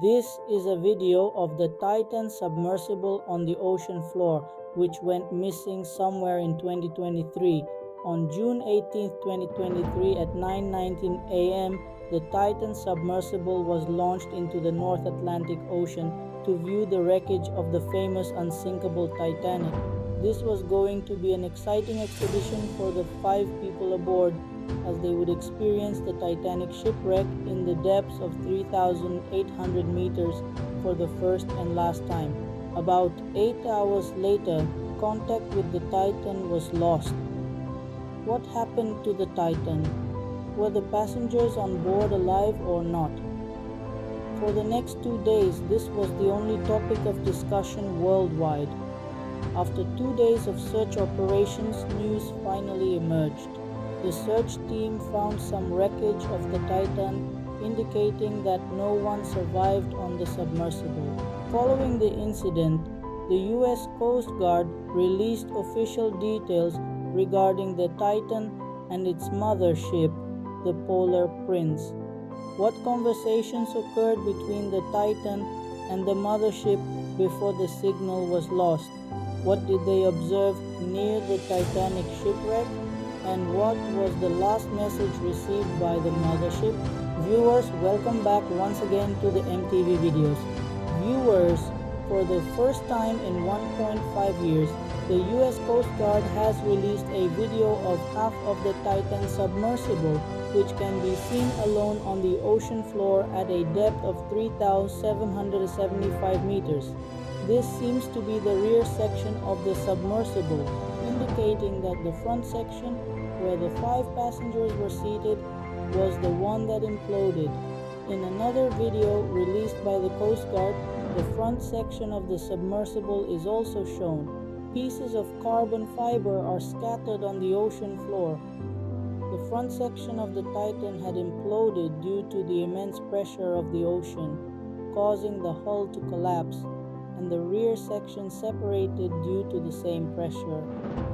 This is a video of the Titan submersible on the ocean floor, which went missing somewhere in 2023. On June 18, 2023 at 9:19 a.m., the Titan submersible was launched into the North Atlantic Ocean to view the wreckage of the famous unsinkable Titanic. This was going to be an exciting expedition for the 5 people aboard, as they would experience the Titanic shipwreck in the depths of 3,800 meters for the first and last time. About 8 hours later, contact with the Titan was lost. What happened to the Titan? Were the passengers on board alive or not? For the next 2 days, this was the only topic of discussion worldwide. After 2 days of search operations, news finally emerged. The search team found some wreckage of the Titan, indicating that no one survived on the submersible. Following the incident, the U.S. Coast Guard released official details regarding the Titan and its mothership, the Polar Prince. What conversations occurred between the Titan and the mothership before the signal was lost? What did they observe near the Titanic shipwreck? And what was the last message received by the mothership? Viewers, welcome back once again to the MTV videos. Viewers, for the first time in 1.5 years, the US Coast Guard has released a video of half of the Titan submersible, which can be seen alone on the ocean floor at a depth of 3,775 meters. This seems to be the rear section of the submersible, indicating that the front section, where the 5 passengers were seated, was the one that imploded. In another video released by the Coast Guard, the front section of the submersible is also shown. Pieces of carbon fiber are scattered on the ocean floor. The front section of the Titan had imploded due to the immense pressure of the ocean, causing the hull to collapse, and the rear section separated due to the same pressure.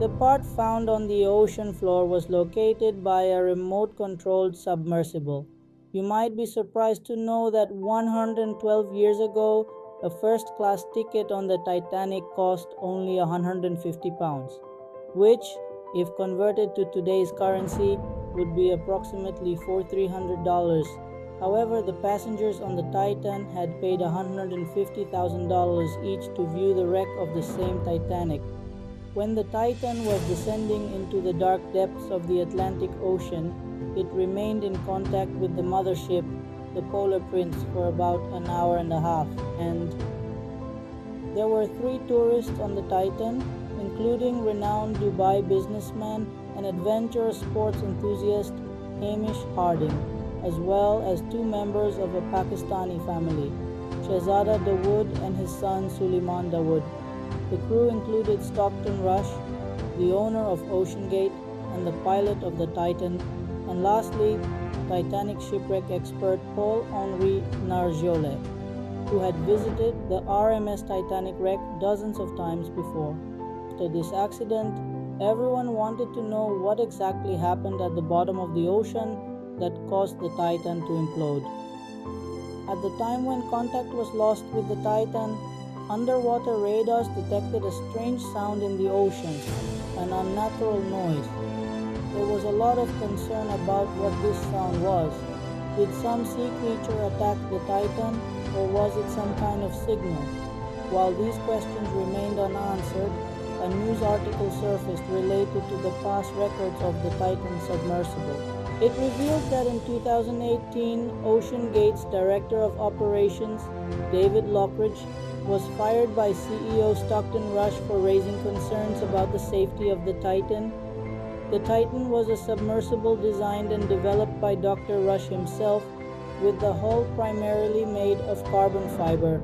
The part found on the ocean floor was located by a remote-controlled submersible. You might be surprised to know that 112 years ago, a first-class ticket on the Titanic cost only £150, which, if converted to today's currency, would be approximately $4,300. However, the passengers on the Titan had paid $150,000 each to view the wreck of the same Titanic. When the Titan was descending into the dark depths of the Atlantic Ocean, it remained in contact with the mothership, the Polar Prince, for about an hour and a half, and there were 3 tourists on the Titan, including renowned Dubai businessman and adventure sports enthusiast Hamish Harding, as well as 2 members of a Pakistani family, Shehzada Dawood and his son Suleiman Dawood. The crew included Stockton Rush, the owner of OceanGate and the pilot of the Titan, and lastly, Titanic shipwreck expert Paul-Henri Nargeolet, who had visited the RMS Titanic wreck dozens of times before. After this accident, everyone wanted to know what exactly happened at the bottom of the ocean that caused the Titan to implode. At the time when contact was lost with the Titan, underwater radars detected a strange sound in the ocean, an unnatural noise. There was a lot of concern about what this sound was. Did some sea creature attack the Titan, or was it some kind of signal? While these questions remained unanswered, a news article surfaced related to the past records of the Titan submersible. It revealed that in 2018, OceanGate's Director of Operations, David Lockridge, was fired by CEO Stockton Rush for raising concerns about the safety of the Titan. The Titan was a submersible designed and developed by Dr. Rush himself, with the hull primarily made of carbon fiber,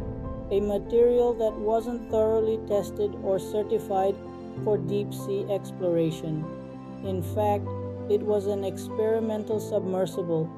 a material that wasn't thoroughly tested or certified for deep-sea exploration. In fact, it was an experimental submersible,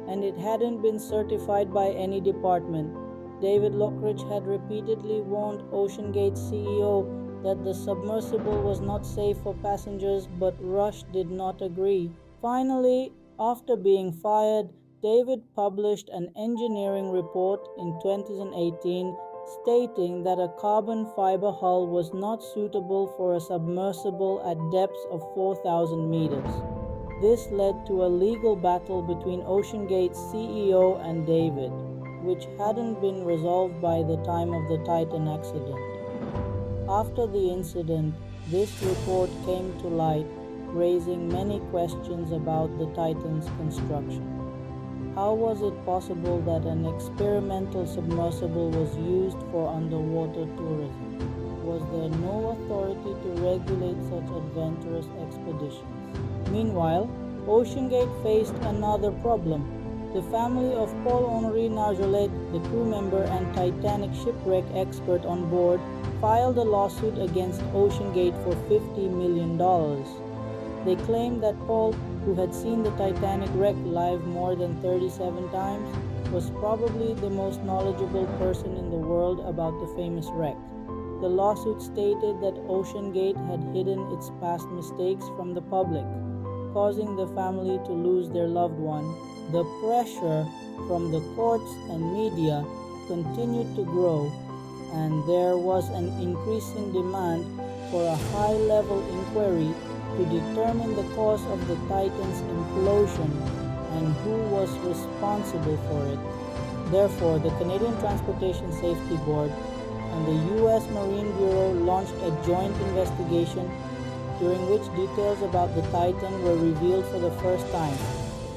and it hadn't been certified by any department. David Lockridge had repeatedly warned OceanGate's CEO that the submersible was not safe for passengers, but Rush did not agree. Finally, after being fired, David published an engineering report in 2018 stating that a carbon fiber hull was not suitable for a submersible at depths of 4,000 meters. This led to a legal battle between OceanGate's CEO and David, which hadn't been resolved by the time of the Titan accident. After the incident, this report came to light, raising many questions about the Titan's construction. How was it possible that an experimental submersible was used for underwater tourism? Was there no authority to regulate such adventurous expeditions? Meanwhile, OceanGate faced another problem. The family of Paul-Henri Nargeolet, the crew member and Titanic shipwreck expert on board, filed a lawsuit against OceanGate for $50 million. They claimed that Paul, who had seen the Titanic wreck live more than 37 times, was probably the most knowledgeable person in the world about the famous wreck. The lawsuit stated that OceanGate had hidden its past mistakes from the public, causing the family to lose their loved one. The pressure from the courts and media continued to grow, and there was an increasing demand for a high-level inquiry to determine the cause of the Titan's implosion and who was responsible for it. Therefore, the Canadian Transportation Safety Board and the U.S. Marine Bureau launched a joint investigation during which details about the Titan were revealed for the first time,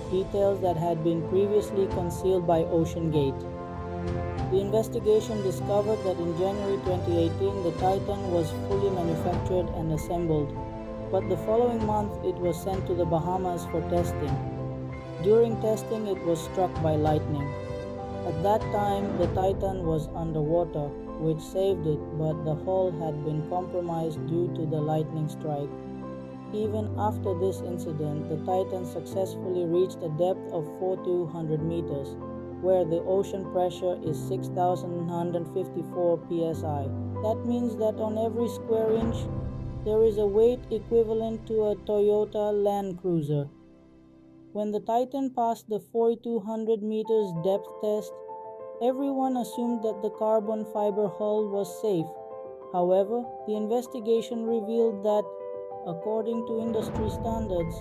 details that had been previously concealed by OceanGate. The investigation discovered that in January 2018, the Titan was fully manufactured and assembled, but the following month it was sent to the Bahamas for testing. During testing, it was struck by lightning. At that time, the Titan was underwater, which saved it, but the hull had been compromised due to the lightning strike. Even after this incident, the Titan successfully reached a depth of 4,200 meters, where the ocean pressure is 6,154 psi. That means that on every square inch, there is a weight equivalent to a Toyota Land Cruiser. When the Titan passed the 4,200 meters depth test, everyone assumed that the carbon fiber hull was safe. However, the investigation revealed that, according to industry standards,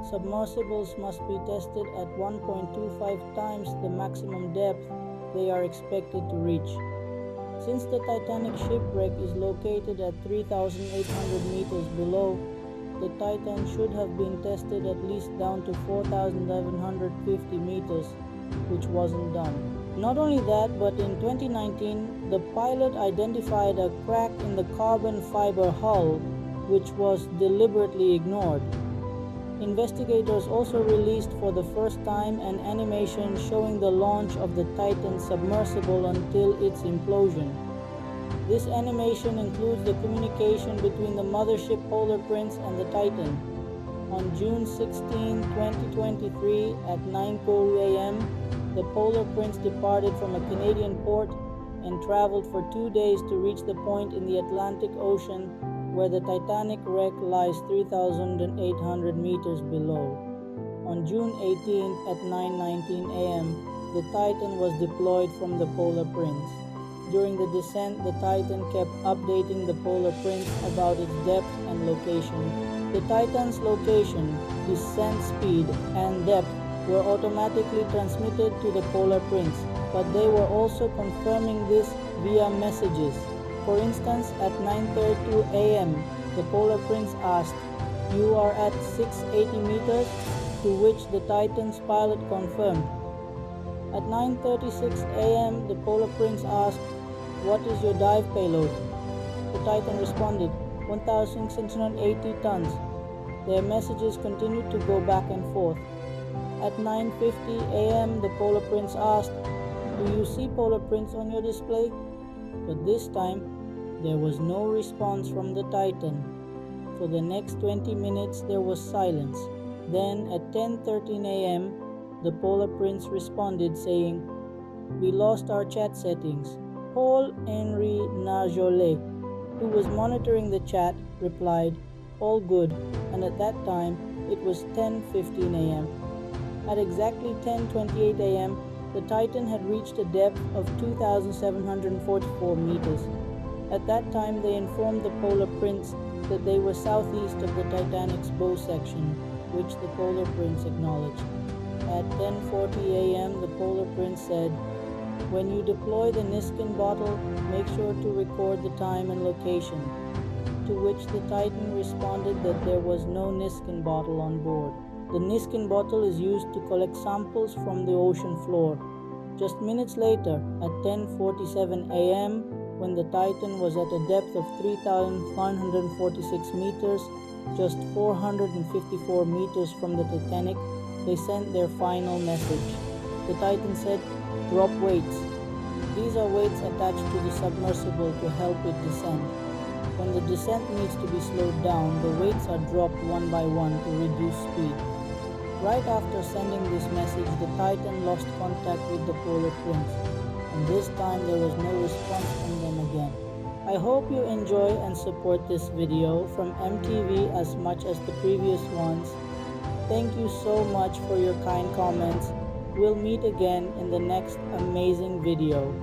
submersibles must be tested at 1.25 times the maximum depth they are expected to reach. Since the Titanic shipwreck is located at 3,800 meters below, the Titan should have been tested at least down to 4,750 meters, which wasn't done. Not only that, but in 2019, the pilot identified a crack in the carbon fiber hull, which was deliberately ignored. Investigators also released for the first time an animation showing the launch of the Titan submersible until its implosion. This animation includes the communication between the mothership Polar Prince and the Titan. On June 16, 2023 at 9:02 a.m., the Polar Prince departed from a Canadian port and traveled for 2 days to reach the point in the Atlantic Ocean where the Titanic wreck lies 3,800 meters below. On June 18 at 9:19 a.m., the Titan was deployed from the Polar Prince. During the descent, the Titan kept updating the Polar Prince about its depth and location. The Titan's location, descent speed, and depth were automatically transmitted to the Polar Prince, but they were also confirming this via messages. For instance, at 9:32 a.m., the Polar Prince asked, "You are at 680 meters?" to which the Titan's pilot confirmed. At 9:36 a.m., the Polar Prince asked, "What is your dive payload?" The Titan responded, 1,680 tons. Their messages continued to go back and forth. At 9:50 a.m., the Polar Prince asked, "Do you see Polar Prince on your display?" But this time, there was no response from the Titan. For the next 20 minutes, there was silence. Then, at 10:13 a.m., the Polar Prince responded saying, "We lost our chat settings." Paul-Henri Nargeolet, who was monitoring the chat, replied, "All good," and at that time, it was 10:15 a.m. At exactly 10:28 a.m., the Titan had reached a depth of 2,744 meters. At that time, they informed the Polar Prince that they were southeast of the Titanic's bow section, which the Polar Prince acknowledged. At 10:40 a.m., the Polar Prince said, "When you deploy the Niskin bottle, make sure to record the time and location," to which the Titan responded that there was no Niskin bottle on board. The Niskin bottle is used to collect samples from the ocean floor. Just minutes later, at 10:47 a.m., when the Titan was at a depth of 3,946 meters, just 454 meters from the Titanic, they sent their final message. The Titan said, "Drop weights." These are weights attached to the submersible to help it descend. When the descent needs to be slowed down, the weights are dropped one by one to reduce speed. Right after sending this message, the Titan lost contact with the Polar Prince, and this time there was no response from them again. I hope you enjoy and support this video from MTV as much as the previous ones. Thank you so much for your kind comments. We'll meet again in the next amazing video.